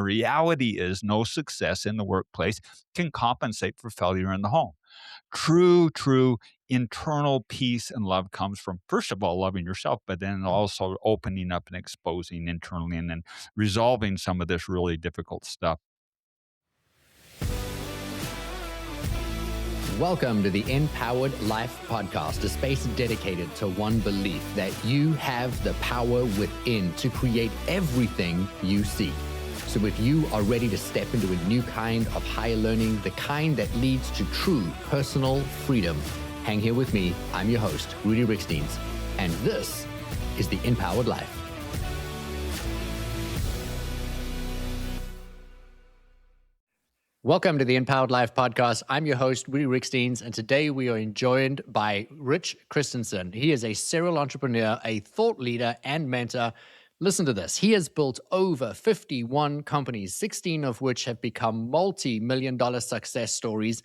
reality is no success in the workplace can compensate for failure in the home. True internal peace and love comes from, first of all, loving yourself, but then also opening up and exposing internally and then resolving some of this really difficult stuff. Welcome to the Empowered Life Podcast, a space dedicated to one belief that you have the power within to create everything you seek. So if you are ready to step into a new kind of higher learning, the kind that leads to true personal freedom, hang here with me. I'm your host, Rudi Riekstins, and this is the Empowered Life. Welcome to the Empowered Life Podcast. I'm your host, Rudi Riekstins, and today we are joined by Rich Christiansen. He is a serial entrepreneur, a thought leader, and mentor. Listen to this. He has built over 51 companies, 16 of which have become multi-million-dollar success stories,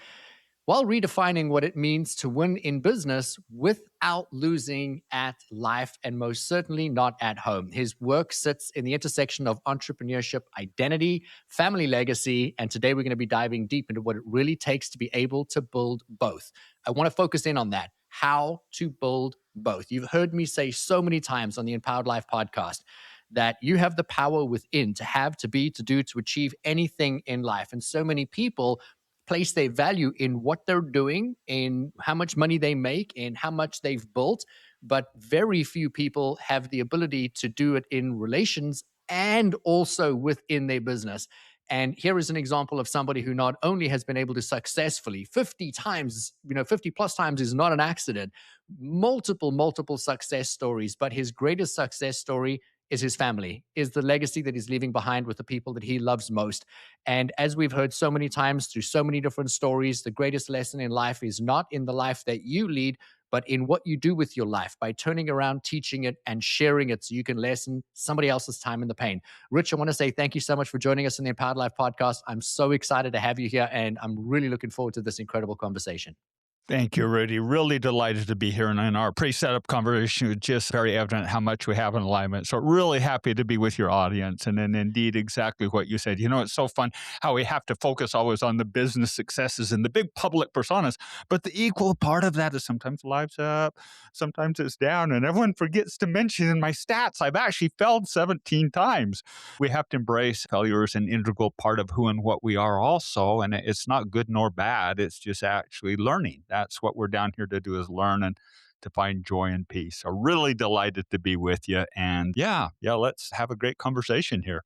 while redefining what it means to win in business without losing at life, and most certainly not at home. His work sits in the intersection of entrepreneurship, identity, family legacy, and today we're going to be diving deep into what it really takes to be able to build both. I want to focus in on that, how to build both. You've heard me say so many times on the Empowered Life podcast that you have the power within to have, to be, to do, to achieve anything in life. And so many people place their value in what they're doing, in how much money they make, in how much they've built, but very few people have the ability to do it in relations and also within their business. And here is an example of somebody who not only has been able to successfully 50 times, 50 plus times is not an accident, multiple success stories, but his greatest success story is his family, is the legacy that he's leaving behind with the people that he loves most. And as we've heard so many times through so many different stories, the greatest lesson in life is not in the life that you lead, but in what you do with your life by turning around, teaching it, and sharing it so you can lessen somebody else's time in the pain. Rich, I want to say thank you so much for joining us in the Empowered Life podcast. I'm so excited to have you here, and I'm really looking forward to this incredible conversation. Thank you, Rudi. Really delighted to be here. And in our pre-setup conversation, it's just very evident how much we have in alignment. So really happy to be with your audience. And then indeed, exactly what you said. It's so fun how we have to focus always on the business successes and the big public personas. But the equal part of that is sometimes life's up, sometimes it's down. And everyone forgets to mention in my stats, I've actually failed 17 times. We have to embrace failure as an integral part of who and what we are also. And it's not good nor bad. It's just actually learning. That's what we're down here to do, is learn and to find joy and peace. So really delighted to be with you. And yeah, let's have a great conversation here.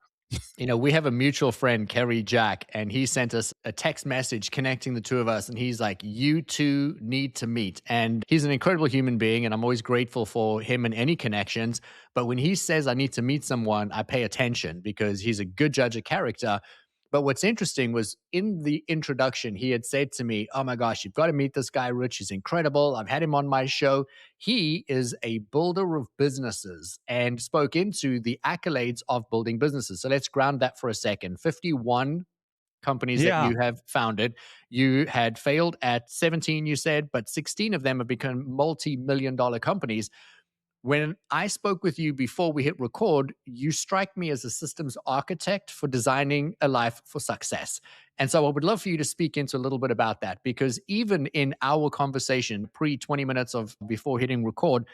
We have a mutual friend, Kerry Jack, and he sent us a text message connecting the two of us. And he's like, you two need to meet. And he's an incredible human being. And I'm always grateful for him and any connections. But when he says I need to meet someone, I pay attention because he's a good judge of character. But what's interesting was in the introduction, he had said to me, oh my gosh, you've got to meet this guy, Rich. He's incredible. I've had him on my show. He is a builder of businesses and spoke into the accolades of building businesses. So let's ground that for a second. 51 companies that you have founded. You had failed at 17, you said, but 16 of them have become multi-million-dollar companies. When I spoke with you before we hit record, you strike me as a systems architect for designing a life for success. And so I would love for you to speak into a little bit about that, because even in our conversation pre-20 minutes of before hitting record,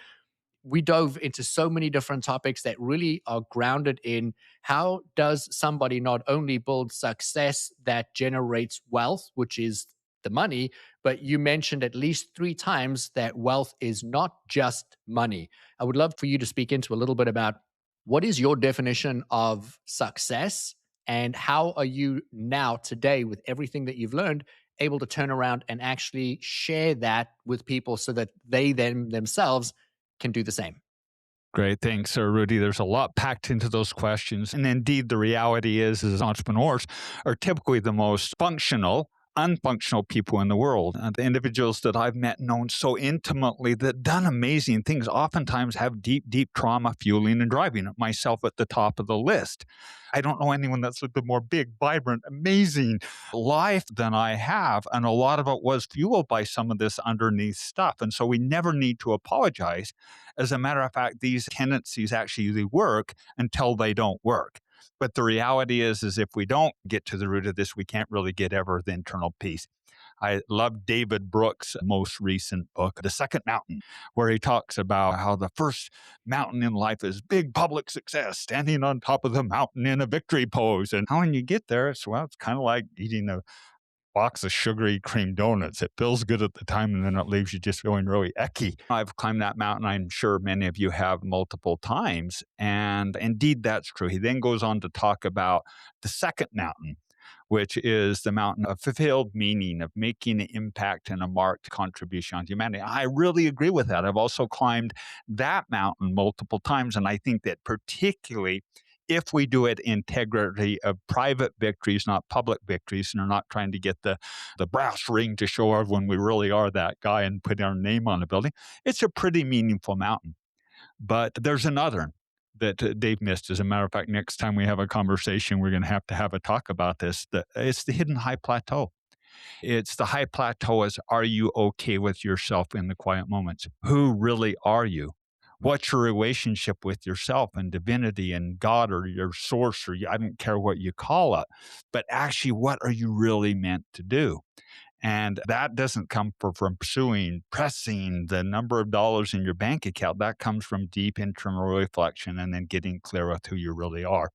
we dove into so many different topics that really are grounded in how does somebody not only build success that generates wealth, which is the money, but you mentioned at least 3 times that wealth is not just money. I would love for you to speak into a little bit about what is your definition of success and how are you now today with everything that you've learned able to turn around and actually share that with people so that they themselves can do the same. Great. Thanks, Rudi. There's a lot packed into those questions. And indeed, the reality is entrepreneurs are typically the most functional, unfunctional people in the world. The individuals that I've met, known so intimately, that done amazing things, oftentimes have deep trauma fueling and driving it, myself at the top of the list. I don't know anyone that's lived a more big, vibrant, amazing life than I have. And a lot of it was fueled by some of this underneath stuff. And so we never need to apologize. As a matter of fact, these tendencies actually work until they don't work. But the reality is if we don't get to the root of this, we can't really get ever the internal peace. I love David Brooks' most recent book, The Second Mountain, where he talks about how the first mountain in life is big public success, standing on top of the mountain in a victory pose. And how when you get there, it's kind of like eating a box of sugary cream donuts. It feels good at the time and then it leaves you just feeling really icky. I've climbed that mountain. I'm sure many of you have multiple times. And indeed, that's true. He then goes on to talk about the second mountain, which is the mountain of fulfilled meaning, of making an impact and a marked contribution on humanity. I really agree with that. I've also climbed that mountain multiple times. And I think that particularly if we do it integrity of private victories, not public victories, and are not trying to get the brass ring to show everyone we really are that guy and put our name on the building, it's a pretty meaningful mountain. But there's another that Dave missed. As a matter of fact, next time we have a conversation, we're going to have a talk about this. It's the hidden high plateau. It's the high plateau is, are you okay with yourself in the quiet moments? Who really are you? What's your relationship with yourself and divinity and God or your source or I don't care what you call it, but actually, what are you really meant to do? And that doesn't come from pursuing, pressing the number of dollars in your bank account. That comes from deep internal reflection and then getting clear with who you really are.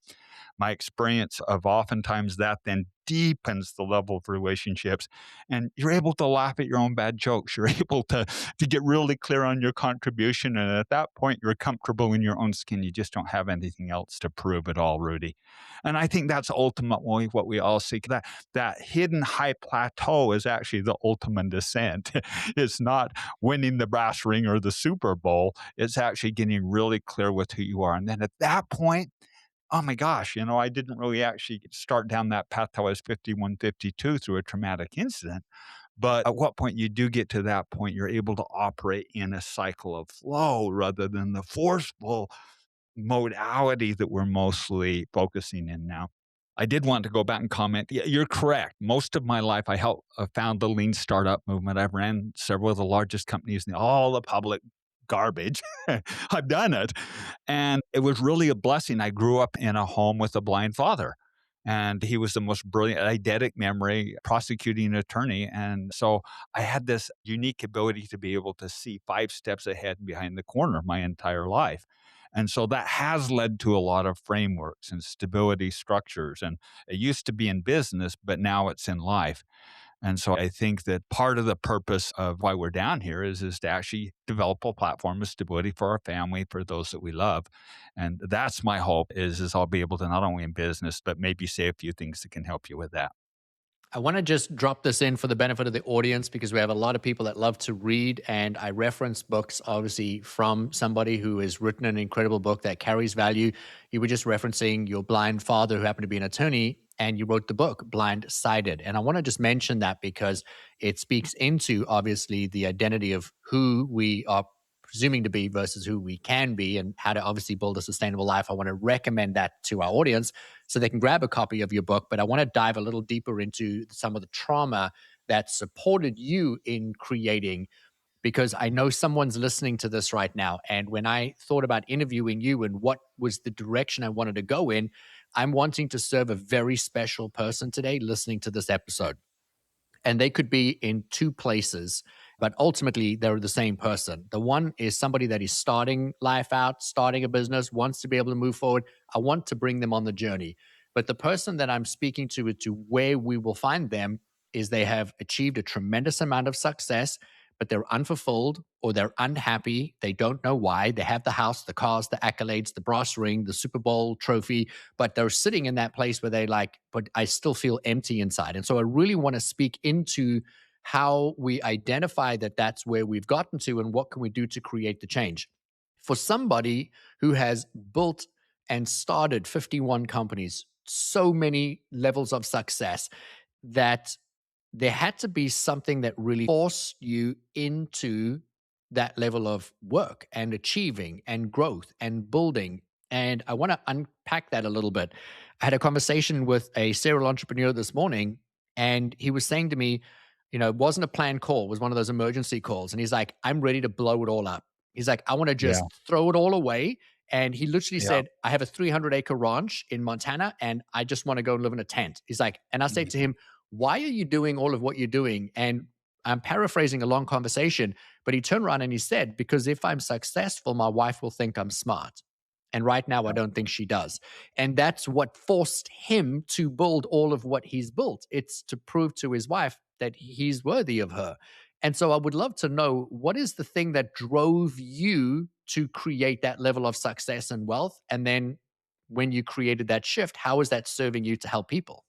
My experience of oftentimes that then deepens the level of relationships and you're able to laugh at your own bad jokes. You're able to get really clear on your contribution. And at that point, you're comfortable in your own skin. You just don't have anything else to prove at all, Rudy. And I think that's ultimately what we all seek. That hidden high plateau is actually the ultimate ascent. It's not winning the brass ring or the Super Bowl. It's actually getting really clear with who you are. And then at that point, oh my gosh, I didn't really actually start down that path till I was 51, 52 through a traumatic incident. But at what point you do get to that point, you're able to operate in a cycle of flow rather than the forceful modality that we're mostly focusing in now. I did want to go back and comment. Yeah, you're correct. Most of my life, I helped found the lean startup movement. I've ran several of the largest companies in all the public garbage. I've done it. And it was really a blessing. I grew up in a home with a blind father. And he was the most brilliant, eidetic memory prosecuting attorney. And so I had this unique ability to be able to see 5 steps ahead and behind the corner my entire life. And so that has led to a lot of frameworks and stability structures. And it used to be in business, but now it's in life. And so I think that part of the purpose of why we're down here is to actually develop a platform of stability for our family, for those that we love. And that's my hope is I'll be able to not only in business, but maybe say a few things that can help you with that. I want to just drop this in for the benefit of the audience because we have a lot of people that love to read. And I reference books, obviously, from somebody who has written an incredible book that carries value. You were just referencing your blind father, who happened to be an attorney, and you wrote the book, Blindsided. And I want to just mention that because it speaks into, obviously, the identity of who we are presuming to be versus who we can be and how to obviously build a sustainable life. I want to recommend that to our audience so they can grab a copy of your book. But I want to dive a little deeper into some of the trauma that supported you in creating, because I know someone's listening to this right now. And when I thought about interviewing you and what was the direction I wanted to go in, I'm wanting to serve a very special person today listening to this episode. And they could be in two places, but ultimately they're the same person. The one is somebody that is starting life out, starting a business, wants to be able to move forward. I want to bring them on the journey. But the person that I'm speaking to where we will find them is they have achieved a tremendous amount of success, but they're unfulfilled or they're unhappy. They don't know why. They have the house, the cars, the accolades, the brass ring, the Super Bowl trophy, but they're sitting in that place where they like, but I still feel empty inside. And so I really want to speak into how we identify that that's where we've gotten to and what can we do to create the change. For somebody who has built and started 51 companies, so many levels of success, that there had to be something that really forced you into that level of work and achieving and growth and building. And I want to unpack that a little bit. I had a conversation with a serial entrepreneur this morning, and he was saying to me, it wasn't a planned call, it was one of those emergency calls. And he's like, I'm ready to blow it all up. He's like, I want to Yeah. just throw it all away And he literally Yeah. said, I have a 300-acre ranch in Montana and I just want to go and live in a tent. He's like, and I said to him, why are you doing all of what you're doing? And I'm paraphrasing a long conversation, but he turned around and he said, because if I'm successful, my wife will think I'm smart. And right now, I Yeah. don't think she does. And that's what forced him to build all of what he's built. It's to prove to his wife that he's worthy of her. And so I would love to know, what is the thing that drove you to create that level of success and wealth? And then when you created that shift, how is that serving you to help people?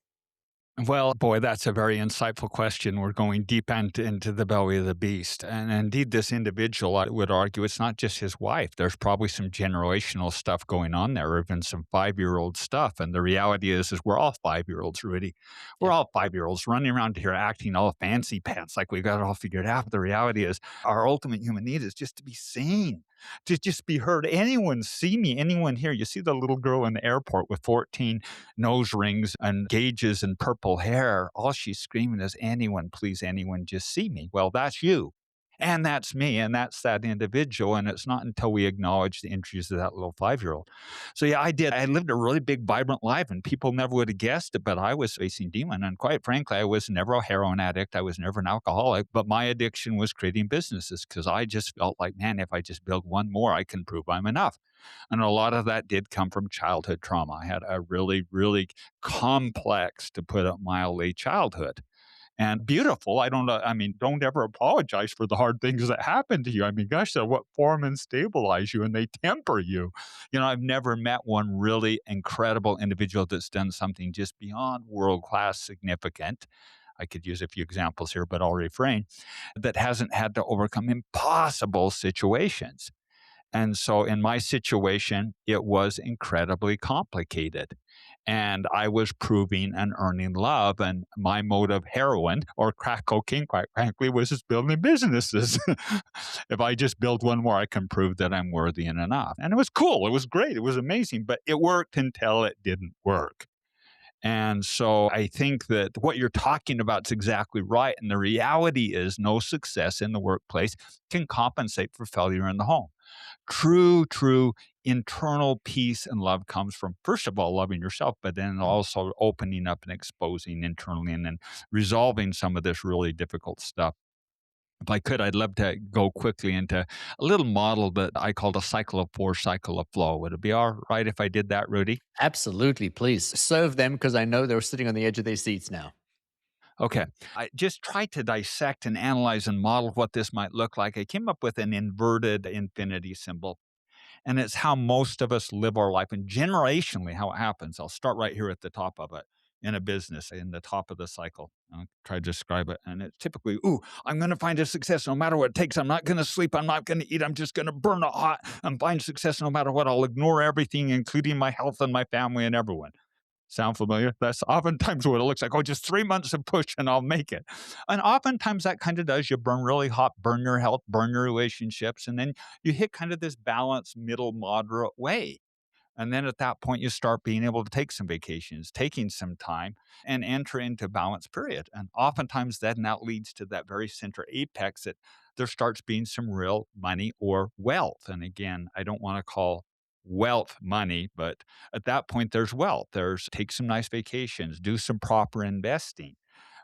Well, boy, that's a very insightful question. We're going deep into the belly of the beast. And indeed, this individual, I would argue, it's not just his wife. There's probably some generational stuff going on there, or even some 5-year-old stuff. And the reality is we're all 5-year-olds, Rudy. We're Yeah. all 5-year-olds running around here acting all fancy pants like we got it all figured out. But the reality is our ultimate human need is just to be seen, to just be heard. Anyone see me, anyone here. You see the little girl in the airport with 14 nose rings and gauges and purple hair. All she's screaming is, anyone, please, anyone, just see me. Well, that's you. And that's me. And that's that individual. And it's not until we acknowledge the injuries of that little 5-year-old. So, yeah, I did. I lived a really big, vibrant life, and people never would have guessed it, but I was facing demon. And quite frankly, I was never a heroin addict. I was never an alcoholic. But my addiction was creating businesses because I just felt like, man, if I just build one more, I can prove I'm enough. And a lot of that did come from childhood trauma. I had a really, really complex, to put it mildly, childhood. And beautiful. I don't know. I mean, don't ever apologize for the hard things that happen to you. I mean, gosh, they're what form and stabilize you and they temper you. I've never met one really incredible individual that's done something just beyond world class significant. I could use a few examples here, but I'll refrain, that hasn't had to overcome impossible situations. And so in my situation, it was incredibly complicated. And I was proving and earning love. And my mode of heroin or crack cocaine, quite frankly, was just building businesses. If I just build one more, I can prove that I'm worthy and enough. And it was cool. It was great. It was amazing. But it worked until it didn't work. And so I think that what you're talking about is exactly right. And the reality is no success in the workplace can compensate for failure in the home. True internal peace and love comes from, first of all, loving yourself, but then also opening up and exposing internally and then resolving some of this really difficult stuff. If I could, I'd love to go quickly into a little model that I called a cycle of four, cycle of flow. Would it be all right if I did that, Rudy? Absolutely. Please serve them because I know they're sitting on the edge of their seats now. Okay. I just tried to dissect and analyze and model what this might look like. I came up with an inverted infinity symbol. And it's how most of us live our life and generationally how it happens. I'll start right here at the top of it in a business, in the top of the cycle. I'll try to describe it. And it's typically, ooh, I'm going to find a success no matter what it takes. I'm not going to sleep. I'm not going to eat. I'm just going to burn it hot and find success no matter what. I'll ignore everything, including my health and my family and everyone. Sound familiar? That's oftentimes what it looks like. Oh, just 3 months of push and I'll make it. And oftentimes that kind of does. You burn really hot, burn your health, burn your relationships, and then you hit kind of this balanced, middle, moderate way. And then at that point, you start being able to take some vacations, taking some time, and enter into balance period. And oftentimes, then that leads to that very center apex that there starts being some real money or wealth. And again, I don't want to call wealth money, but at that point, there's wealth. There's take some nice vacations, do some proper investing.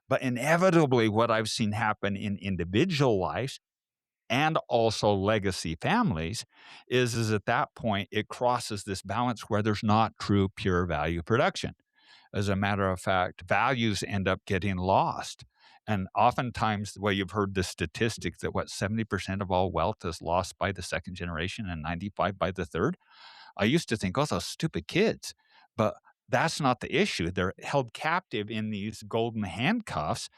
But inevitably, what I've seen happen in individual lives and also legacy families is at that point it crosses this balance where there's not true pure value production. As a matter of fact, values end up getting lost. And oftentimes, well, you've heard the statistic that 70% of all wealth is lost by the second generation and 95 by the third. I used to think, oh, those stupid kids. But that's not the issue. They're held captive in these golden handcuffs.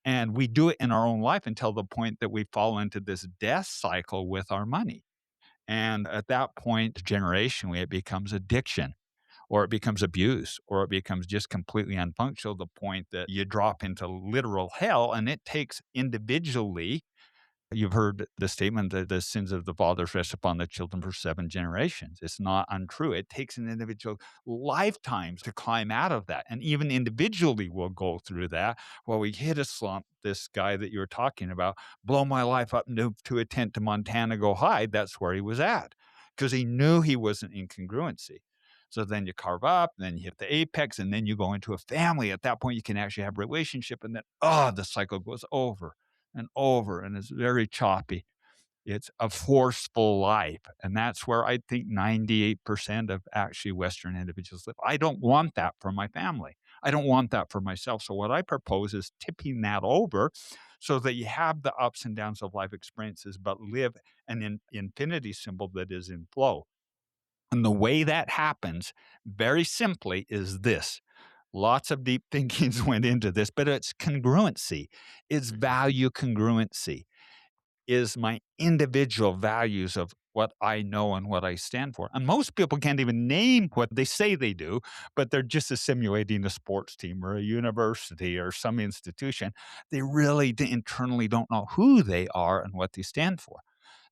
And we do it in our own life until the point that we fall into this death cycle with our money. And at that point, generationally, it becomes addiction or it becomes abuse or it becomes just completely unfunctional to the point that you drop into literal hell. And it takes individually. You've heard the statement that the sins of the fathers rest upon the children for 7 generations. It's not untrue. It takes an individual lifetimes to climb out of that. And even individually, we'll go through that. Well, we hit a slump. This guy that you were talking about, blow my life up, and move to a tent to Montana, go hide. That's where he was at. because he knew he wasn't in congruency. So then you carve up, then you hit the apex, and then you go into a family. At that point, you can actually have relationship, and then the cycle goes over and over, and it's very choppy. It's a forceful life, and that's where I think 98% of actually Western individuals live. I don't want that for my family. I don't want that for myself. So what I propose is tipping that over so that you have the ups and downs of life experiences, but live infinity symbol that is in flow. And the way that happens, very simply, is this. Lots of deep thinkings went into this, but it's congruency. It's value congruency is my individual values of what I know and what I stand for. And most people can't even name what they say they do, but they're just assimilating a sports team or a university or some institution. They really internally don't know who they are and what they stand for.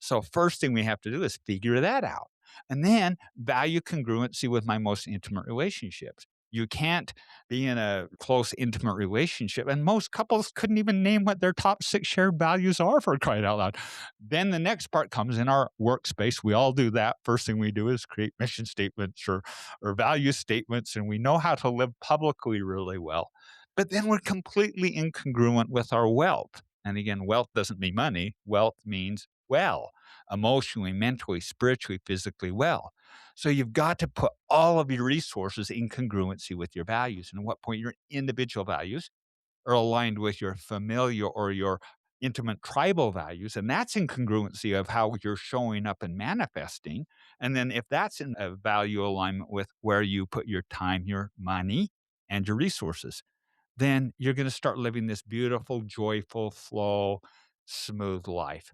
So, first thing we have to do is figure that out. And then value congruency with my most intimate relationships. You can't be in a close, intimate relationship. And most couples couldn't even name what their top 6 shared values are, for crying out loud. Then the next part comes in our workspace. We all do that. First thing we do is create mission statements or value statements, and we know how to live publicly really well. But then we're completely incongruent with our wealth. And again, wealth doesn't mean money. Wealth means well, emotionally, mentally, spiritually, physically well. So you've got to put all of your resources in congruency with your values. And at what point your individual values are aligned with your familial or your intimate tribal values. And that's in congruency of how you're showing up and manifesting. And then if that's in a value alignment with where you put your time, your money, and your resources, then you're going to start living this beautiful, joyful, flow, smooth life.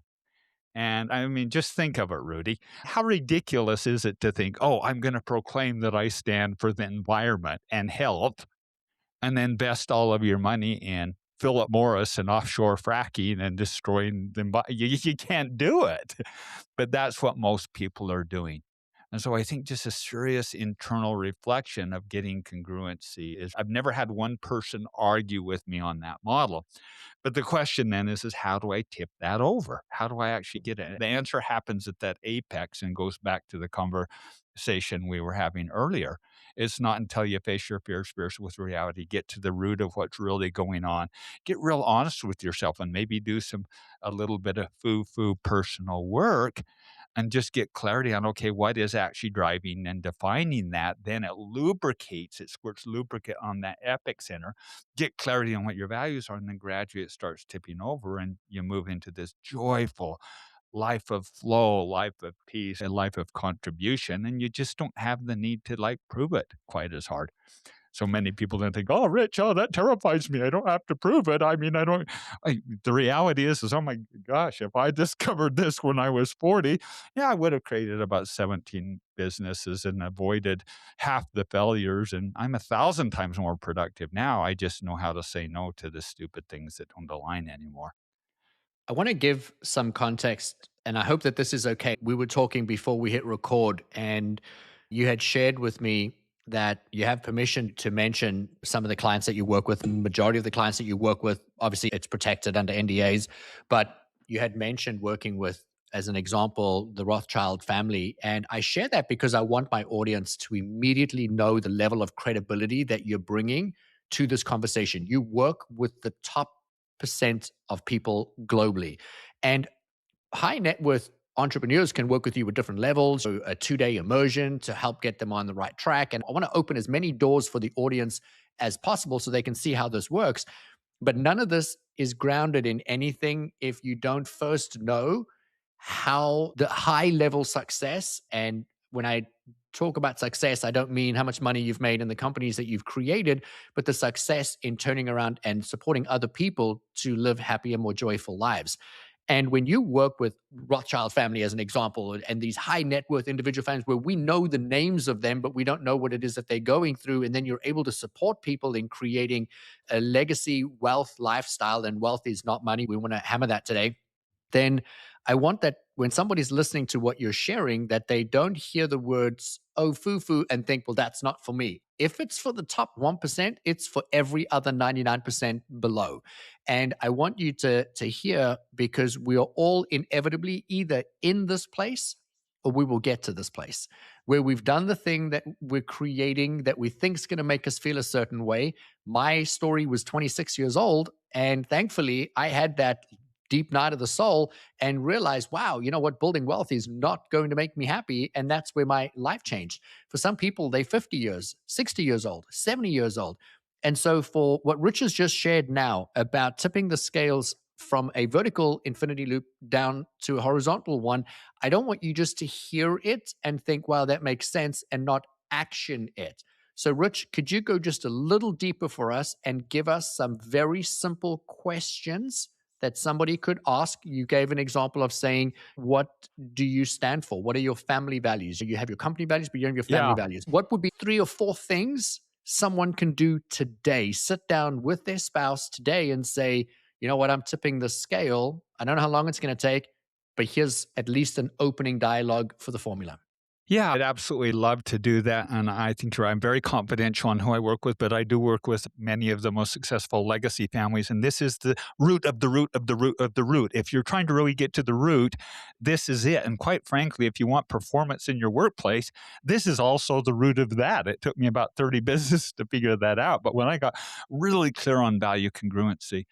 And I mean, just think of it, Rudy. How ridiculous is it to think, oh, I'm going to proclaim that I stand for the environment and health and then invest all of your money in Philip Morris and offshore fracking and destroying them? You can't do it. But that's what most people are doing. And so I think just a serious internal reflection of getting congruency is I've never had one person argue with me on that model. But the question then is how do I tip that over? How do I actually get it? The answer happens at that apex and goes back to the conversation we were having earlier. It's not until you face your fears with reality, get to the root of what's really going on, get real honest with yourself, and maybe do a little bit of foo personal work and just get clarity on, okay, what is actually driving and defining that. Then it lubricates, it squirts lubricant on that epic center. Get clarity on what your values are, and then gradually it starts tipping over, and you move into this joyful life of flow, life of peace, and life of contribution. And you just don't have the need to like prove it quite as hard. So many people then think, "Oh, Rich, oh, that terrifies me. I don't have to prove it. I mean, I don't." The reality is, oh my gosh, if I discovered this when I was 40, yeah, I would have created about 17 businesses and avoided half the failures. And I'm 1,000 times more productive now. I just know how to say no to the stupid things that don't align anymore. I want to give some context, and I hope that this is okay. We were talking before we hit record, and you had shared with me that you have permission to mention some of the clients that you work with. Majority of the clients that you work with, obviously, it's protected under NDAs, but you had mentioned working with, as an example, the Rothschild family. And I share that because I want my audience to immediately know the level of credibility that you're bringing to this conversation. You work with the top percent of people globally. And high net worth entrepreneurs can work with you at different levels, so a 2-day immersion to help get them on the right track. And I want to open as many doors for the audience as possible so they can see how this works. But none of this is grounded in anything if you don't first know how the high level success, and when I talk about success, I don't mean how much money you've made in the companies that you've created, but the success in turning around and supporting other people to live happier, more joyful lives. And when you work with Rothschild family as an example, and these high net worth individual families where we know the names of them, but we don't know what it is that they're going through, and then you're able to support people in creating a legacy wealth lifestyle, and wealth is not money. We want to hammer that today. Then I want that when somebody's listening to what you're sharing, that they don't hear the words, oh, foo foo, and think, well, that's not for me. If it's for the top 1%, it's for every other 99% below. And I want you to hear, because we are all inevitably either in this place or we will get to this place where we've done the thing that we're creating that we think is going to make us feel a certain way. My story was 26 years old, and thankfully, I had that deep night of the soul and realized, wow, you know what? Building wealth is not going to make me happy. And that's where my life changed. For some people, they're 50 years, 60 years old, 70 years old. And so, for what Rich has just shared now about tipping the scales from a vertical infinity loop down to a horizontal one, I don't want you just to hear it and think, wow, that makes sense, and not action it. So, Rich, could you go just a little deeper for us and give us some very simple questions that somebody could ask? You gave an example of saying, what do you stand for? What are your family values? You have your company values, but you have your family Yeah. values. What would be 3 or 4 things someone can do today? Sit down with their spouse today and say, you know what, I'm tipping the scale. I don't know how long it's going to take, but here's at least an opening dialogue for the formula. Yeah, I'd absolutely love to do that. And I think I'm very confidential on who I work with, but I do work with many of the most successful legacy families. And this is the root of the root of the root of the root. If you're trying to really get to the root, this is it. And quite frankly, if you want performance in your workplace, this is also the root of that. It took me about 30 businesses to figure that out. But when I got really clear on value congruency,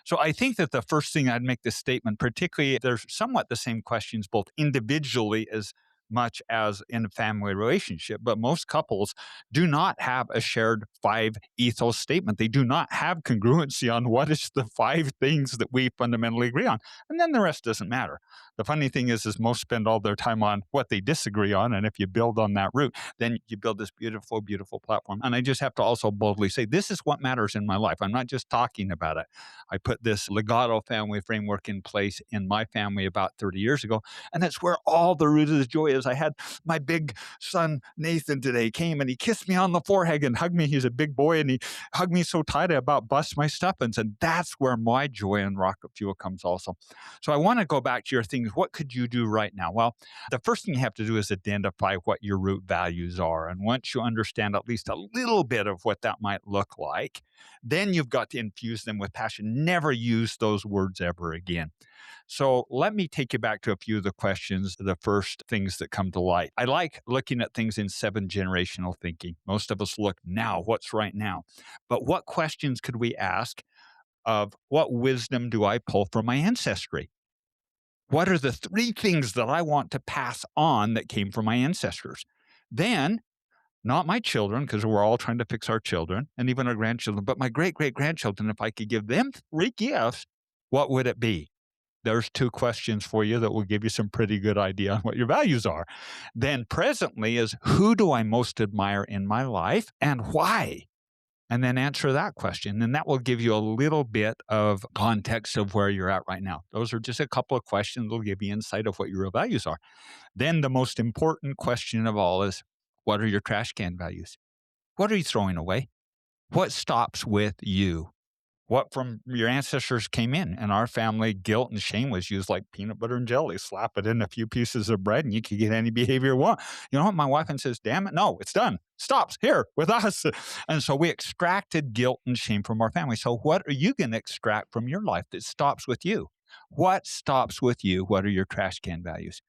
so I think that the first thing I'd make this statement, particularly there's somewhat the same questions both individually as much as in a family relationship. But most couples do not have a shared 5 ethos statement. They do not have congruency on what is the 5 things that we fundamentally agree on. And then the rest doesn't matter. The funny thing is most spend all their time on what they disagree on. And if you build on that route, then you build this beautiful, beautiful platform. And I just have to also boldly say, this is what matters in my life. I'm not just talking about it. I put this legato family framework in place in my family about 30 years ago. And that's where all the root of the joy is. I had my big son, Nathan, today came and he kissed me on the forehead and hugged me. He's a big boy and he hugged me so tight I about bust my stuffings. And that's where my joy in rocket fuel comes also. So I want to go back to your things. What could you do right now? Well, the first thing you have to do is identify what your root values are. And once you understand at least a little bit of what that might look like, then you've got to infuse them with passion. Never use those words ever again. So let me take you back to a few of the questions, the first things that come to light. I like looking at things in 7 generational thinking. Most of us look now, what's right now. But what questions could we ask of what wisdom do I pull from my ancestry? What are the 3 things that I want to pass on that came from my ancestors? Then, not my children, because we're all trying to fix our children and even our grandchildren, but my great great grandchildren, if I could give them 3 gifts, what would it be? There's 2 questions for you that will give you some pretty good idea on what your values are. Then presently is who do I most admire in my life and why? And then answer that question. And that will give you a little bit of context of where you're at right now. Those are just a couple of questions that will give you insight of what your real values are. Then the most important question of all is, what are your trash can values? What are you throwing away? What stops with you? What from your ancestors came in our family, guilt and shame was used like peanut butter and jelly. Slap it in a few pieces of bread and you can get any behavior you want. You know what? My wife says, damn it, no, it's done. Stops here with us. And so we extracted guilt and shame from our family. So what are you going to extract from your life that stops with you? What stops with you? What are your trash can values?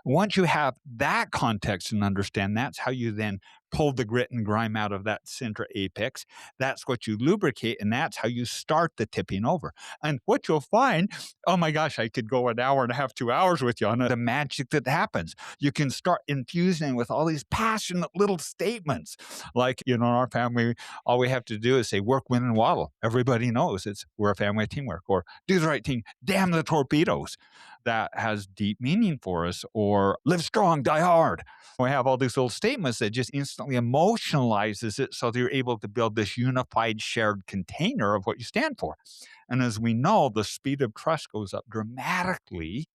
Once you have that context and understand, that's how you then pull the grit and grime out of that center apex. That's what you lubricate, and that's how you start the tipping over. And what you'll find, oh my gosh, I could go an hour and a half, 2 hours with you on the magic that happens. You can start infusing with all these passionate little statements. Like, in our family, all we have to do is say, work, win, and waddle. Everybody knows we're a family of teamwork. Or do the right thing, damn the torpedoes. That has deep meaning for us. Or live strong, die hard. We have all these little statements that just instantly emotionalizes it so that you're able to build this unified shared container of what you stand for. And as we know, the speed of trust goes up dramatically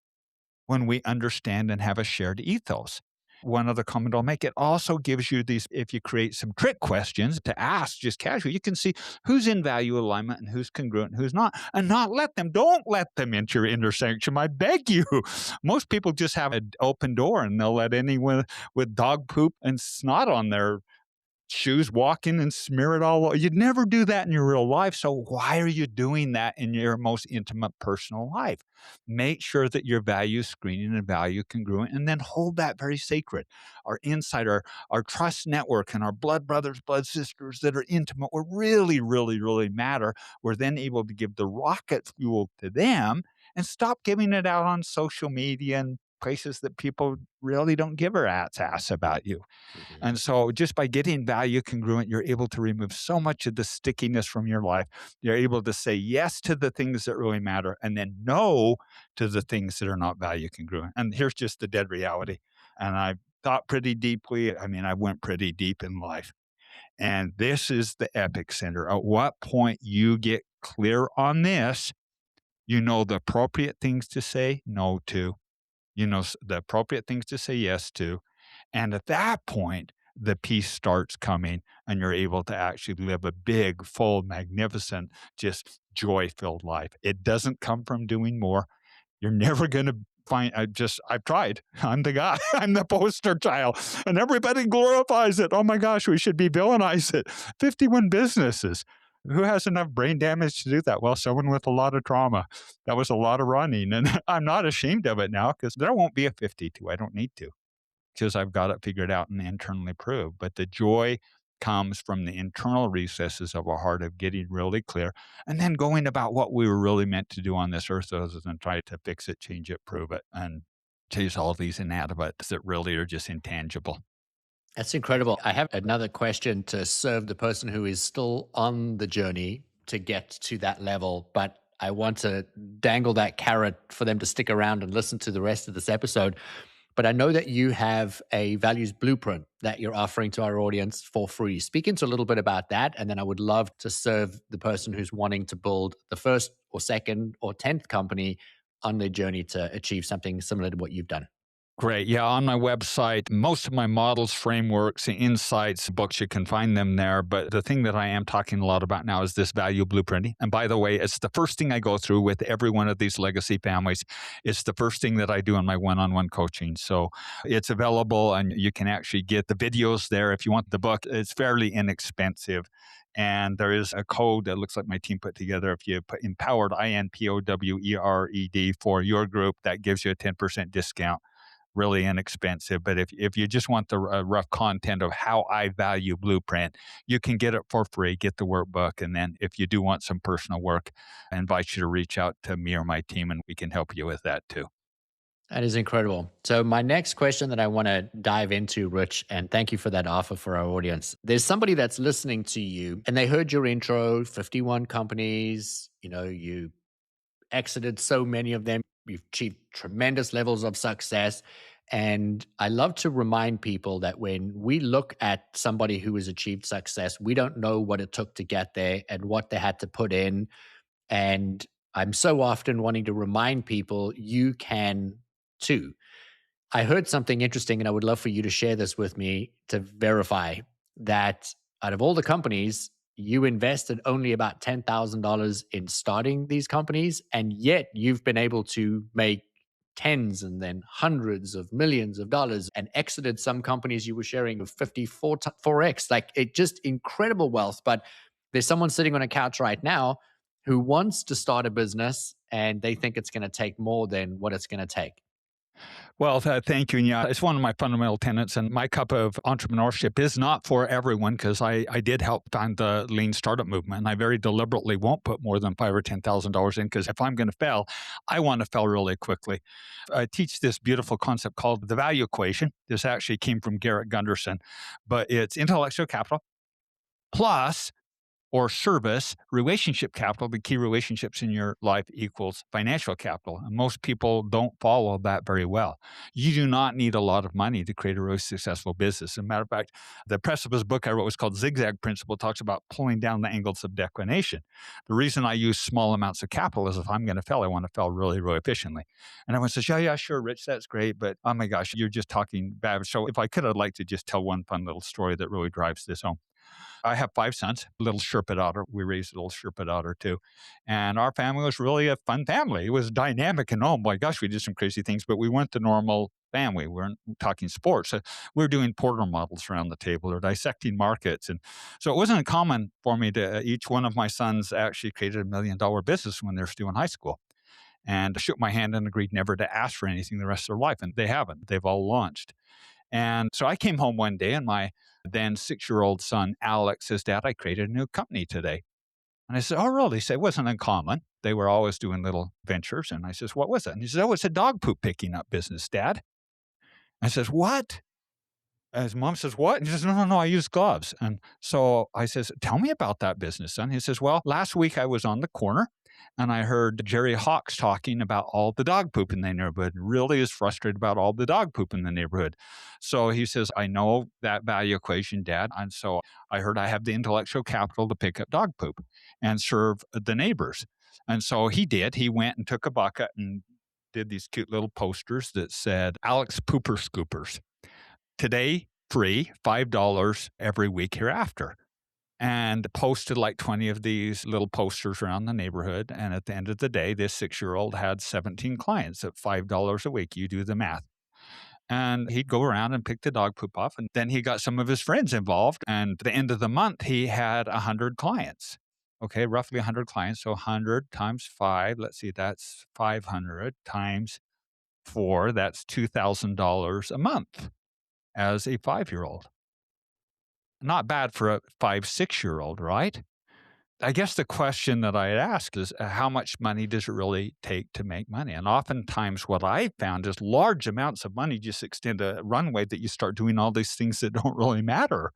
when we understand and have a shared ethos. One other comment I'll make, it also gives you these, if you create some trick questions to ask just casually, you can see who's in value alignment and who's congruent and who's not, and don't let them into your intersection. I beg you. Most people just have an open door and they'll let anyone with dog poop and snot on their shoes, walk in and smear it all. You'd never do that in your real life. So why are you doing that in your most intimate personal life? Make sure that your value screening and value congruent, and then hold that very sacred. Our insight, our trust network, and our blood brothers, blood sisters that are intimate, what really, really, really matter. We're then able to give the rocket fuel to them and stop giving it out on social media and places that people really don't give a rat's ass about you. Mhm. And so just by getting value congruent, you're able to remove so much of the stickiness from your life. You're able to say yes to the things that really matter and then no to the things that are not value congruent. And here's just the dead reality. And I thought pretty deeply. I mean, I went pretty deep in life. And this is the epic center. At what point you get clear on this, you know the appropriate things to say no to, you know the appropriate things to say yes to, and at that point, the peace starts coming, and you're able to actually live a big, full, magnificent, just joy filled life. It doesn't come from doing more. You're never going to find, I've tried. I'm the guy, I'm the poster child, and everybody glorifies it. Oh my gosh, we should be villainize it. 51 businesses. Who has enough brain damage to do that? Well, someone with a lot of trauma. That was a lot of running. And I'm not ashamed of it now because there won't be a 52. I don't need to because I've got it figured out and internally proved. But the joy comes from the internal recesses of our heart of getting really clear and then going about what we were really meant to do on this earth other than try to fix it, change it, prove it, and chase all these inanimates that really are just intangible. That's incredible. I have another question to serve the person who is still on the journey to get to that level, but I want to dangle that carrot for them to stick around and listen to the rest of this episode. But I know that you have a values blueprint that you're offering to our audience for free. Speak into a little bit about that. And then I would love to serve the person who's wanting to build the first or second or 10th company on their journey to achieve something similar to what you've done. Great. Yeah, on my website, most of my models, frameworks, insights, books, you can find them there. But the thing that I am talking a lot about now is this value blueprinting. And by the way, it's the first thing I go through with every one of these legacy families. It's the first thing that I do in my one-on-one coaching. So it's available and you can actually get the videos there. If you want the book, it's fairly inexpensive. And there is a code that looks like my team put together. If you put empowered, INPOWERED for your group, that gives you a 10% discount, really inexpensive. But if you just want the rough content of how I value Blueprint, you can get it for free, get the workbook. And then if you do want some personal work, I invite you to reach out to me or my team and we can help you with that too. That is incredible. So, my next question that I want to dive into, Rich, and thank you for that offer for our audience. There's somebody that's listening to you and they heard your intro, 51 companies, you exited so many of them, you've achieved tremendous levels of success. And I love to remind people that when we look at somebody who has achieved success, we don't know what it took to get there and what they had to put in. And I'm so often wanting to remind people you can too. I heard something interesting, and I would love for you to share this with me to verify that out of all the companies, you invested only about $10,000 in starting these companies, and yet you've been able to make tens and then hundreds of millions of dollars and exited some companies you were sharing of 4x. Like it just incredible wealth. But there's someone sitting on a couch right now who wants to start a business and they think it's going to take more than what it's going to take. Well, thank you. And yeah, it's one of my fundamental tenets. And my cup of entrepreneurship is not for everyone because I did help found the lean startup movement. And I very deliberately won't put more than $5,000 or $10,000 in because if I'm going to fail, I want to fail really quickly. I teach this beautiful concept called the value equation. This actually came from Garrett Gunderson, but it's intellectual capital plus or service, relationship capital, the key relationships in your life equals financial capital. And most people don't follow that very well. You do not need a lot of money to create a really successful business. As a matter of fact, the precipice book I wrote was called Zigzag Principle, talks about pulling down the angles of declination. The reason I use small amounts of capital is if I'm going to fail, I want to fail really, really efficiently. And everyone says, yeah, sure, Rich, that's great. But oh my gosh, you're just talking bad. So if I could, I'd like to just tell one fun little story that really drives this home. I have 5 sons, little Sherpa daughter. We raised a little Sherpa daughter too. And our family was really a fun family. It was dynamic and oh my gosh, we did some crazy things, but we weren't the normal family. We weren't talking sports. So we were doing Porter models around the table or dissecting markets. And so it wasn't uncommon for me to, each one of my sons actually created $1 million business when they're still in high school, and shook my hand and agreed never to ask for anything the rest of their life. And they haven't. They've all launched. And so I came home one day and my then 6-year-old son, Alex, says, Dad, I created a new company today. And I said, oh, really? He said, it wasn't uncommon. They were always doing little ventures. And I says, what was it? And he says, oh, it's a dog poop picking up business, Dad. I says, what? And his mom says, what? And he says, no, no, no, I use gloves. And so I says, tell me about that business, son. He says, well, last week I was on the corner and I heard Jerry Hawks talking about all the dog poop in the neighborhood, really is frustrated about all the dog poop in the neighborhood. So he says, I know that value equation, Dad. And so I heard I have the intellectual capital to pick up dog poop and serve the neighbors. And so he did. He went and took a bucket and did these cute little posters that said, Alex Pooper Scoopers. Today, free, $5 every week hereafter. And posted like 20 of these little posters around the neighborhood. And at the end of the day, this 6-year-old had 17 clients at $5 a week. You do the math. And he'd go around and pick the dog poop off. And then he got some of his friends involved. And at the end of the month, he had 100 clients. Okay, roughly 100 clients. So 100 times 5, let's see, that's 500 times 4, that's $2,000 a month as a 5-year-old. Not bad for a 5, 6-year-old, right? I guess the question that I'd ask is how much money does it really take to make money? And oftentimes what I found is large amounts of money just extend a runway that you start doing all these things that don't really matter.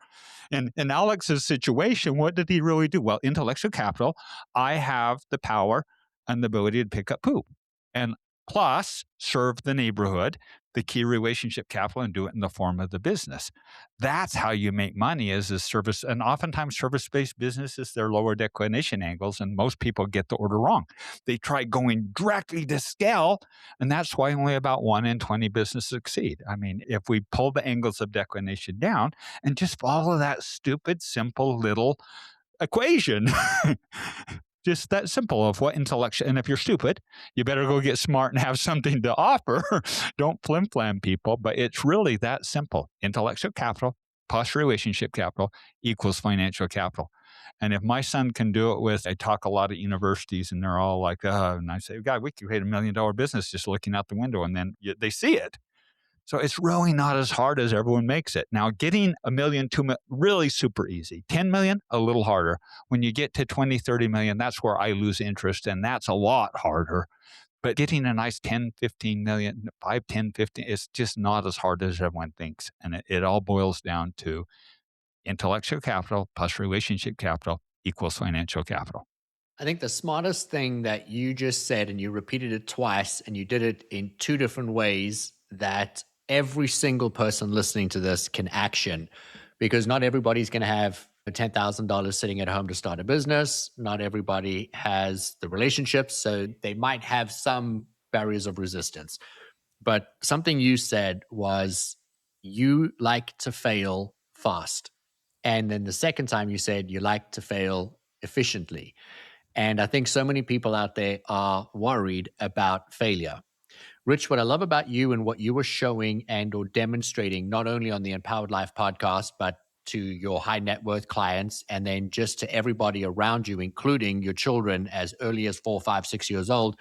And in Alex's situation, what did he really do? Well, intellectual capital, I have the power and the ability to pick up poop. And plus serve the neighborhood, the key relationship capital, and do it in the form of the business. That's how you make money is service. And oftentimes service-based businesses, they're lower declination angles, and most people get the order wrong. They try going directly to scale, and that's why only about 1 in 20 businesses succeed. I mean, if we pull the angles of declination down and just follow that stupid, simple little equation, just that simple of what intellectual, and if you're stupid, you better go get smart and have something to offer. Don't flim-flam people, but it's really that simple. Intellectual capital plus relationship capital equals financial capital. And if my son can do it with, I talk a lot at universities and they're all like, and I say, God, we could create $1 million business just looking out the window, and then they see it. So it's really not as hard as everyone makes it. Now, getting a million, 2 million, really super easy. 10 million, a little harder. When you get to 20, 30 million, that's where I lose interest, and that's a lot harder. But getting a nice 10, 15 million, 5, 10, 15, it's just not as hard as everyone thinks. And it all boils down to intellectual capital plus relationship capital equals financial capital. I think the smartest thing that you just said, and you repeated it twice, and you did it in 2 different ways that every single person listening to this can action, because not everybody's going to have $10,000 sitting at home to start a business. Not everybody has the relationships, so they might have some barriers of resistance. But something you said was you like to fail fast. And then the second time you said you like to fail efficiently. And I think so many people out there are worried about failure. Rich, what I love about you and what you were showing and or demonstrating, not only on the Empowered Life podcast, but to your high net worth clients, and then just to everybody around you, including your children as early as 4, 5, 6 years old,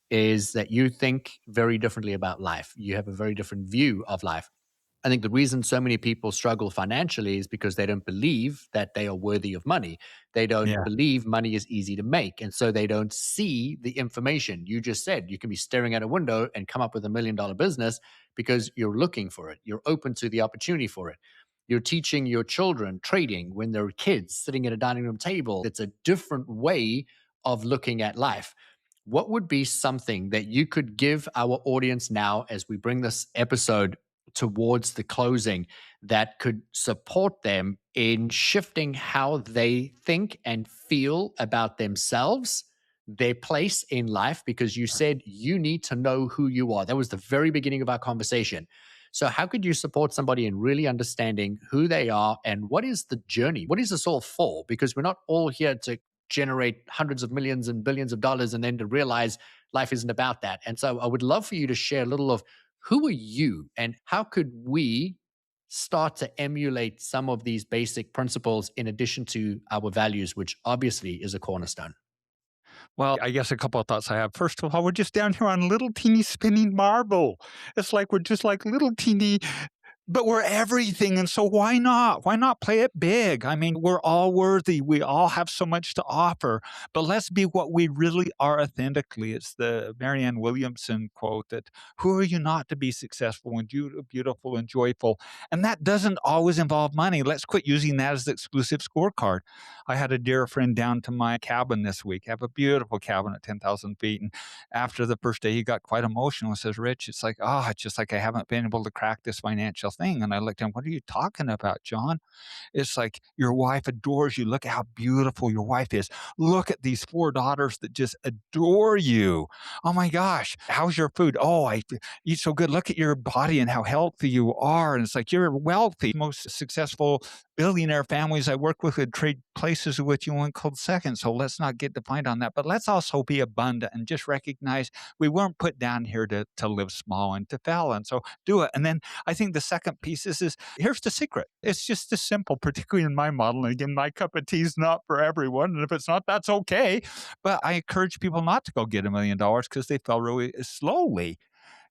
is that you think very differently about life. You have a very different view of life. I think the reason so many people struggle financially is because they don't believe that they are worthy of money. They don't Yeah. believe money is easy to make. And so they don't see the information. You just said you can be staring at a window and come up with $1 million business because you're looking for it. You're open to the opportunity for it. You're teaching your children trading when they're kids sitting at a dining room table. It's a different way of looking at life. What would be something that you could give our audience now as we bring this episode towards the closing that could support them in shifting how they think and feel about themselves, their place in life? Because you said you need to know who you are. That was the very beginning of our conversation. So, how could you support somebody in really understanding who they are and what is the journey? What is this all for? Because we're not all here to generate hundreds of millions and billions of dollars and then to realize life isn't about that. And so, I would love for you to share a little of Who are you, and how could we start to emulate some of these basic principles in addition to our values, which obviously is a cornerstone? Well, I guess a couple of thoughts I have. First of all, we're just down here on little teeny spinning marble. It's like we're just like little teeny, but we're everything. And so why not? Why not play it big? I mean, we're all worthy. We all have so much to offer, but let's be what we really are authentically. It's the Marianne Williamson quote that who are you not to be successful and beautiful and joyful? And that doesn't always involve money. Let's quit using that as the exclusive scorecard. I had a dear friend down to my cabin this week. I have a beautiful cabin at 10,000 feet. And after the first day, he got quite emotional and says, Rich, it's like, oh, it's just like I haven't been able to crack this financial thing. And I looked at him, what are you talking about, John? It's like your wife adores you. Look at how beautiful your wife is. Look at these four daughters that just adore you. Oh my gosh, how's your food? Oh, I eat so good. Look at your body and how healthy you are. And it's like you're wealthy. Most successful billionaire families I work with would trade places with you in cold seconds. So let's not get defined on that. But let's also be abundant and just recognize we weren't put down here to live small and to fail. And so do it. And then I think the second piece is here's the secret. It's just as simple, particularly in my model. And again, my cup of tea is not for everyone. And if it's not, that's okay. But I encourage people not to go get $1 million because they fell really slowly.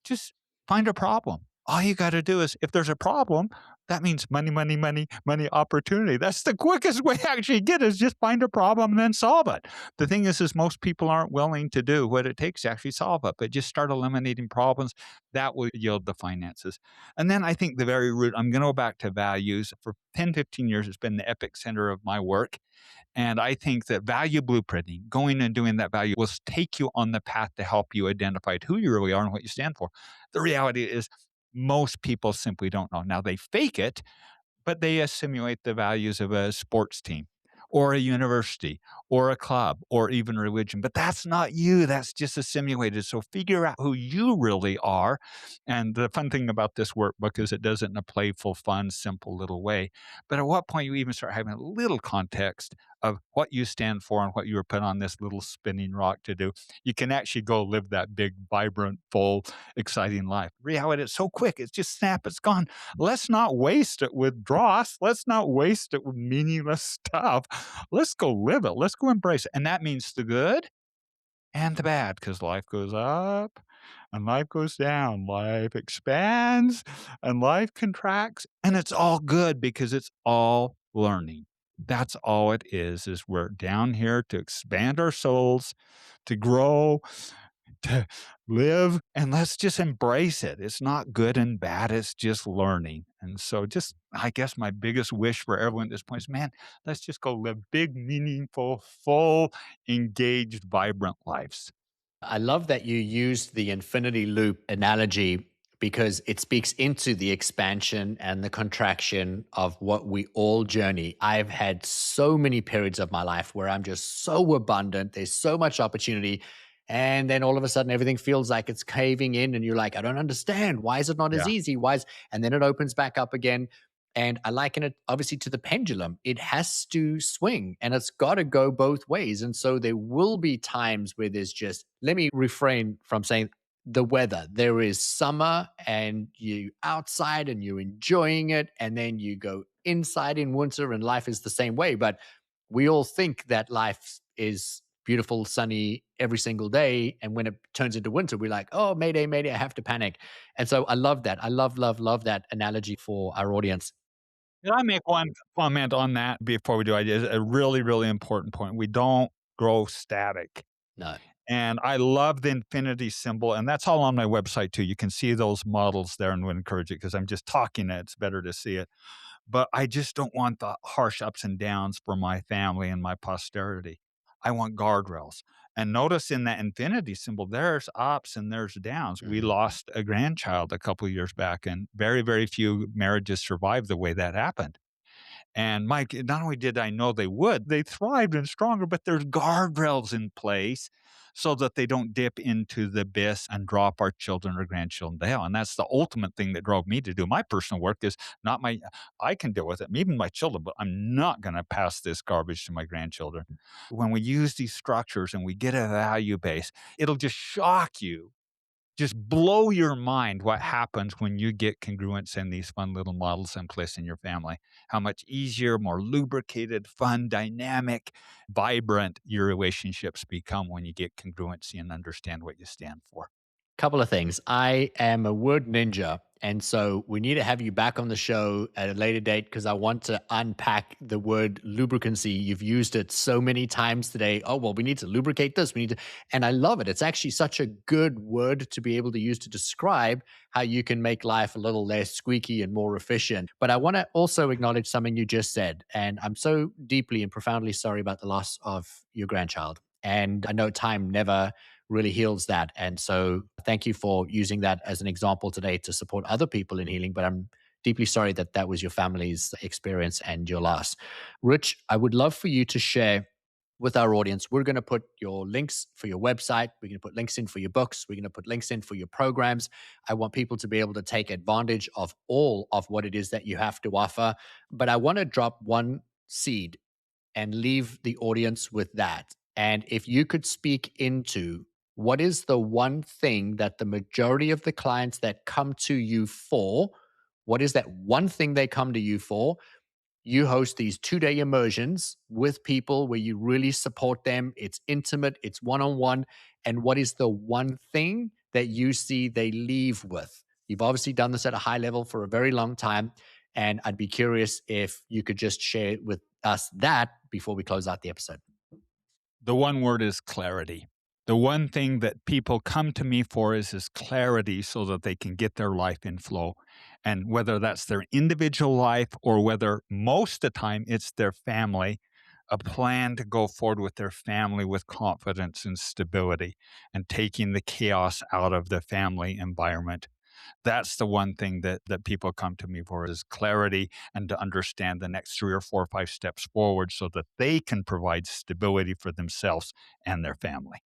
Just find a problem. All you got to do is, if there's a problem, that means money, money, money, money, opportunity. That's the quickest way to actually get is just find a problem and then solve it. The thing is most people aren't willing to do what it takes to actually solve it, but just start eliminating problems. That will yield the finances. And then I think the very root, I'm going to go back to values. For 10, 15 years, it's been the epic center of my work. And I think that value blueprinting, going and doing that value, will take you on the path to help you identify who you really are and what you stand for. The reality is, most people simply don't know. Now, they fake it, but they assimilate the values of a sports team or a university or a club or even religion. But that's not you. That's just assimilated. So figure out who you really are. And the fun thing about this workbook is it does it in a playful, fun, simple little way. But at what point you even start having a little context of what you stand for and what you were put on this little spinning rock to do, you can actually go live that big, vibrant, full, exciting life. Reality is so quick. It's just snap, it's gone. Let's not waste it with dross. Let's not waste it with meaningless stuff. Let's go live it. Let's go embrace it. And that means the good and the bad because life goes up and life goes down. Life expands and life contracts. And it's all good because it's all learning. That's all it is we're down here to expand our souls, to grow, to live, and let's just embrace it. It's not good and bad, it's just learning. And so just I guess my biggest wish for everyone at this point is, man, let's just go live big, meaningful, full, engaged, vibrant lives. I love that you used the infinity loop analogy because it speaks into the expansion and the contraction of what we all journey. I've had so many periods of my life where I'm just so abundant, there's so much opportunity. And then all of a sudden, everything feels like it's caving in, and you're like, I don't understand. Why is it not as Yeah. easy? Why is, and then it opens back up again. And I liken it obviously to the pendulum. It has to swing and it's got to go both ways. And so there will be times where there's just, let me refrain from saying the weather. There is summer and you outside and you're enjoying it. And then you go inside in winter and life is the same way. But we all think that life is beautiful, sunny every single day. And when it turns into winter, we're like, oh, mayday, mayday, I have to panic. And so I love that. I love that analogy for our audience. Can I make one comment on that before we do? It's a really, really important point. We don't grow static. No. And I love the infinity symbol, and that's all on my website too. You can see those models there and would encourage it because I'm just talking it. It's better to see it. But I just don't want the harsh ups and downs for my family and my posterity. I want guardrails. And notice in that infinity symbol, there's ups and there's downs. We Mhm. lost a grandchild a couple of years back, and very, very few marriages survived the way that happened. And Mike, not only did I know they would, they thrived and stronger, but there's guardrails in place so that they don't dip into the abyss and drop our children or grandchildren down. And that's the ultimate thing that drove me to do my personal work is not my, I can deal with it, even my children, but I'm not going to pass this garbage to my grandchildren. When we use these structures and we get a value base, it'll just shock you just blow your mind what happens when you get congruence in these fun little models in place in your family. How much easier, more lubricated, fun, dynamic, vibrant your relationships become when you get congruency and understand what you stand for. Couple of things. I am a word ninja. And so we need to have you back on the show at a later date because I want to unpack the word lubricancy. You've used it so many times today. Oh, well, we need to lubricate this. We need to, and I love it. It's actually such a good word to be able to use to describe how you can make life a little less squeaky and more efficient. But I want to also acknowledge something you just said. And I'm so deeply and profoundly sorry about the loss of your grandchild. And I know time never really heals that. And so thank you for using that as an example today to support other people in healing. But I'm deeply sorry that that was your family's experience and your loss. Rich, I would love for you to share with our audience. We're going to put your links for your website. We're going to put links in for your books. We're going to put links in for your programs. I want people to be able to take advantage of all of what it is that you have to offer. But I want to drop one seed and leave the audience with that. And if you could speak into what is the one thing that the majority of the clients that come to you for, what is that one thing they come to you for? You host these 2-day immersions with people where you really support them. It's intimate, it's one on one. And what is the one thing that you see they leave with? You've obviously done this at a high level for a very long time. And I'd be curious if you could just share with us that before we close out the episode. The one word is clarity. The one thing that people come to me for is clarity so that they can get their life in flow. And whether that's their individual life or whether most of the time it's their family, a plan to go forward with their family with confidence and stability and taking the chaos out of the family environment. That's the one thing that people come to me for is clarity and to understand the next 3 or 4 or 5 steps forward so that they can provide stability for themselves and their family.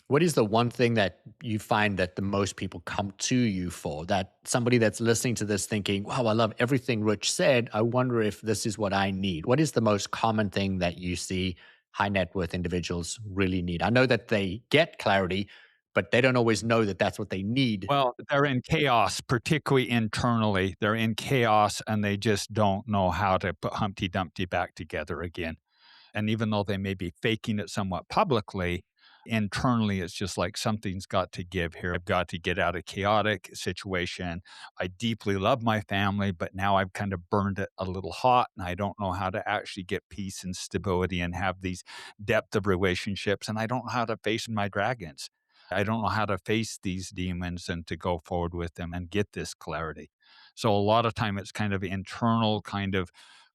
What is the one thing that you find that the most people come to you for? That somebody that's listening to this thinking, wow, I love everything Rich said. I wonder if this is what I need. What is the most common thing that you see high net worth individuals really need? I know that they get clarity, but they don't always know that that's what they need. Well, they're in chaos, particularly internally. They're in chaos and they just don't know how to put Humpty Dumpty back together again. And even though they may be faking it somewhat publicly, internally, it's just like something's got to give here. I've got to get out of chaotic situation. I deeply love my family, but now I've kind of burned it a little hot and I don't know how to actually get peace and stability and have these depth of relationships. And I don't know how to face my dragons. I don't know how to face these demons and to go forward with them and get this clarity. So a lot of time it's kind of internal kind of,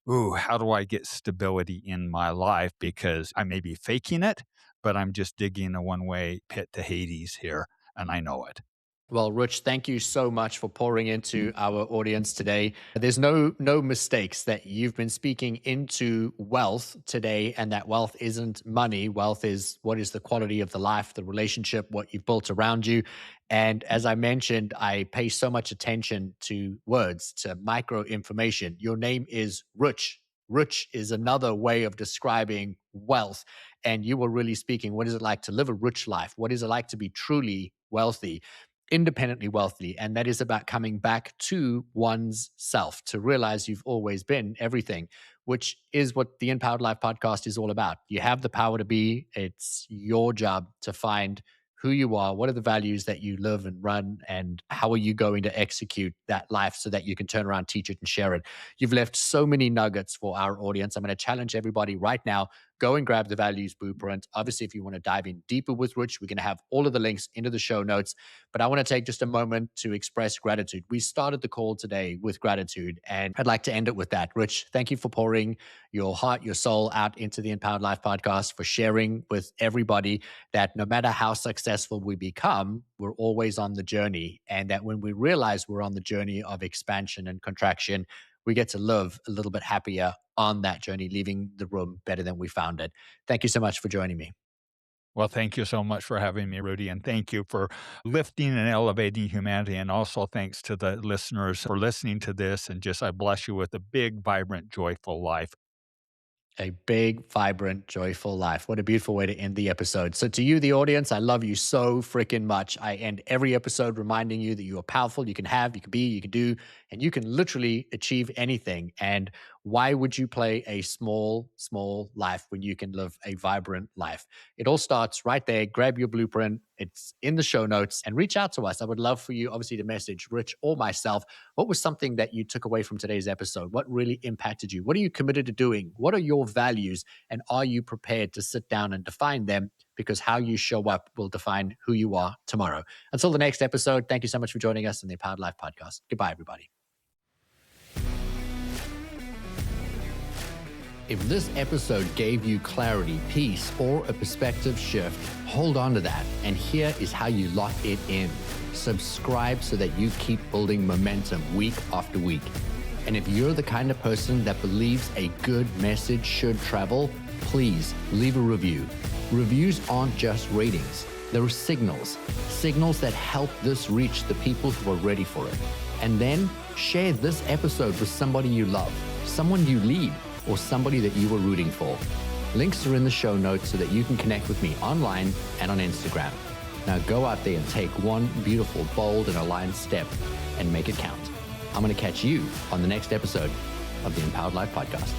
ooh, how do I get stability in my life? Because I may be faking it, but I'm just digging a one way pit to Hades here, and I know it. Well, Rich, thank you so much for pouring into our audience today. There's no mistakes that you've been speaking into wealth today, and that wealth isn't money. Wealth is what is the quality of the life, the relationship, what you've built around you. And as I mentioned, I pay so much attention to words, to micro information. Your name is Rich. Rich is another way of describing wealth. And you were really speaking, what is it like to live a rich life? What is it like to be truly wealthy? Independently wealthy. And that is about coming back to one's self to realize you've always been everything, which is what the Empowered Life podcast is all about. You have the power to be, it's your job to find who you are, what are the values that you live and run, and how are you going to execute that life so that you can turn around, teach it, and share it. You've left so many nuggets for our audience. I'm going to challenge everybody right now. Go and grab the values blueprint. Obviously, if you want to dive in deeper with Rich, we're going to have all of the links into the show notes. But I want to take just a moment to express gratitude. We started the call today with gratitude, and I'd like to end it with that. Rich, thank you for pouring your heart, your soul out into the Empowered Life podcast, for sharing with everybody that no matter how successful we become, we're always on the journey. And that when we realize we're on the journey of expansion and contraction, we get to live a little bit happier on that journey, leaving the room better than we found it. Thank you so much for joining me. Well, thank you so much for having me, Rudy, and thank you for lifting and elevating humanity. And also thanks to the listeners for listening to this. And just I bless you with a big, vibrant, joyful life. A big, vibrant, joyful life. What a beautiful way to end the episode. So, to you, the audience, I love you so freaking much. I end every episode reminding you that you are powerful, you can have, you can be, you can do, and you can literally achieve anything. And why would you play a small, small life when you can live a vibrant life? It all starts right there. Grab your blueprint. It's in the show notes and reach out to us. I would love for you, obviously, to message Rich or myself. What was something that you took away from today's episode? What really impacted you? What are you committed to doing? What are your values? And are you prepared to sit down and define them? Because how you show up will define who you are tomorrow. Until the next episode, thank you so much for joining us on the Empowered Life Podcast. Goodbye, everybody. If this episode gave you clarity, peace, or a perspective shift, hold on to that. And here is how you lock it in. Subscribe so that you keep building momentum week after week. And if you're the kind of person that believes a good message should travel, please leave a review. Reviews aren't just ratings. They're signals that help this reach the people who are ready for it. And then share this episode with somebody you love, someone you lead, or somebody that you were rooting for. Links are in the show notes so that you can connect with me online and on Instagram. Now go out there and take one beautiful, bold, and aligned step and make it count. I'm going to catch you on the next episode of the Empowered Life Podcast.